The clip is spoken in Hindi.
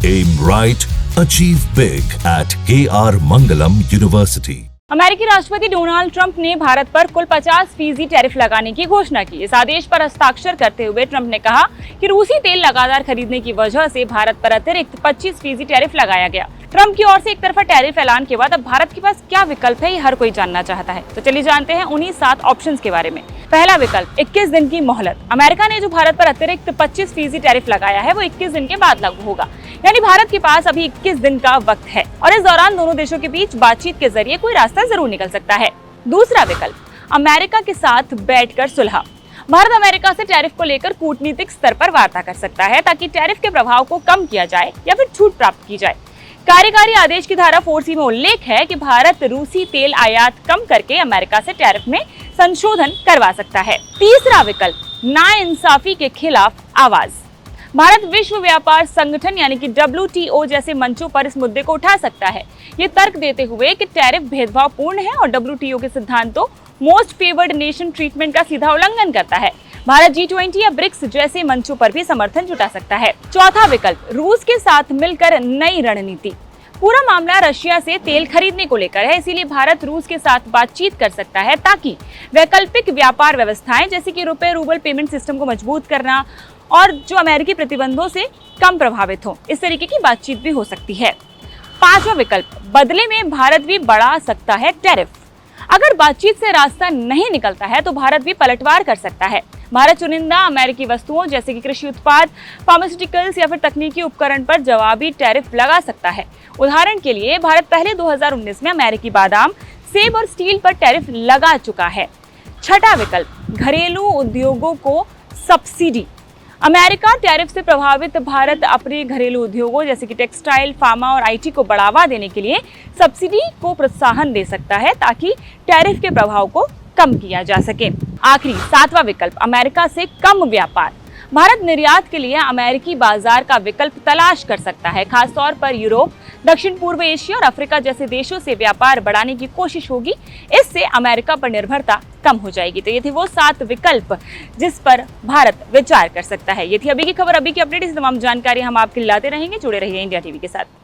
Aim right, achieve big at KR Mangalam University. अमेरिकी राष्ट्रपति डोनाल्ड ट्रंप ने भारत पर कुल 50% टैरिफ लगाने की घोषणा की। इस आदेश पर हस्ताक्षर करते हुए ट्रंप ने कहा कि रूसी तेल लगातार खरीदने की वजह से भारत पर अतिरिक्त 25% टैरिफ लगाया गया। ट्रंप की ओर से एक तरफा टैरिफ ऐलान के बाद अब भारत के पास क्या विकल्प है, ये हर कोई जानना चाहता है। तो चलिए जानते हैं उन्हीं 7 ऑप्शंस के बारे में। पहला विकल्प 21 दिन की मोहलत। अमेरिका ने जो भारत पर अतिरिक्त 25% टैरिफ लगाया है वो 21 दिन के बाद लागू होगा, यानी भारत के पास अभी 21 दिन का वक्त है और इस दौरान दोनों देशों के बीच बातचीत के जरिए कोई रास्ता जरूर निकल सकता है। दूसरा विकल्प अमेरिका के साथ बैठकर सुलह। भारत अमेरिका से टैरिफ को लेकर कूटनीतिक स्तर पर वार्ता कर सकता है ताकि टैरिफ के प्रभाव को कम किया जाए या फिर छूट प्राप्त की जाए। कार्यकारी आदेश की धारा 4C में उल्लेख है कि भारत रूसी तेल आयात कम करके अमेरिका से टैरिफ में संशोधन करवा सकता है। तीसरा विकल्प नाइंसाफी के खिलाफ आवाज। भारत विश्व व्यापार संगठन यानी कि WTO जैसे मंचों पर इस मुद्दे को उठा सकता है, ये तर्क देते हुए कि टैरिफ भेदभावपूर्ण है और WTO के सिद्धांतों मोस्ट फेवर्ड नेशन ट्रीटमेंट का सीधा उल्लंघन करता है। भारत G20 या ब्रिक्स जैसे मंचों पर भी समर्थन जुटा सकता है। चौथा विकल्प रूस के साथ मिलकर नई रणनीति। पूरा मामला रशिया से तेल खरीदने को लेकर है, इसीलिए भारत रूस के साथ बातचीत कर सकता है ताकि वैकल्पिक व्यापार व्यवस्थाएं जैसे कि रुपए रूबल पेमेंट सिस्टम को मजबूत करना और जो अमेरिकी प्रतिबंधों से कम प्रभावित हो, इस तरीके की बातचीत भी हो सकती है। पांचवा विकल्प बदले में भारत भी बढ़ा सकता है टैरिफ। अगर बातचीत से रास्ता नहीं निकलता है तो भारत भी पलटवार कर सकता है। भारत चुनिंदा अमेरिकी वस्तुओं जैसे कि कृषि उत्पाद, फार्मास्यूटिकल्स या फिर तकनीकी उपकरण पर जवाबी टैरिफ लगा सकता है। उदाहरण के लिए भारत पहले 2019 में अमेरिकी बादाम, सेब और स्टील पर टैरिफ लगा चुका है। छठा विकल्प घरेलू उद्योगों को सब्सिडी। अमेरिका टैरिफ से प्रभावित भारत अपने घरेलू उद्योगों जैसे कि टेक्सटाइल, फार्मा और IT को बढ़ावा देने के लिए सब्सिडी को प्रोत्साहन दे सकता है ताकि टैरिफ के प्रभाव को कम किया जा सके। आखिरी 7वां विकल्प अमेरिका से कम व्यापार। भारत निर्यात के लिए अमेरिकी बाजार का विकल्प तलाश कर सकता है, खासतौर पर यूरोप, दक्षिण पूर्व एशिया और अफ्रीका जैसे देशों से व्यापार बढ़ाने की कोशिश होगी। इससे अमेरिका पर निर्भरता कम हो जाएगी। तो ये थे वो 7 विकल्प जिस पर भारत विचार कर सकता है। ये थी अभी की खबर, अभी की अपडेट। इस तमाम जानकारी हम आपके लिए लाते रहेंगे। जुड़े रहिए इंडिया टीवी के साथ।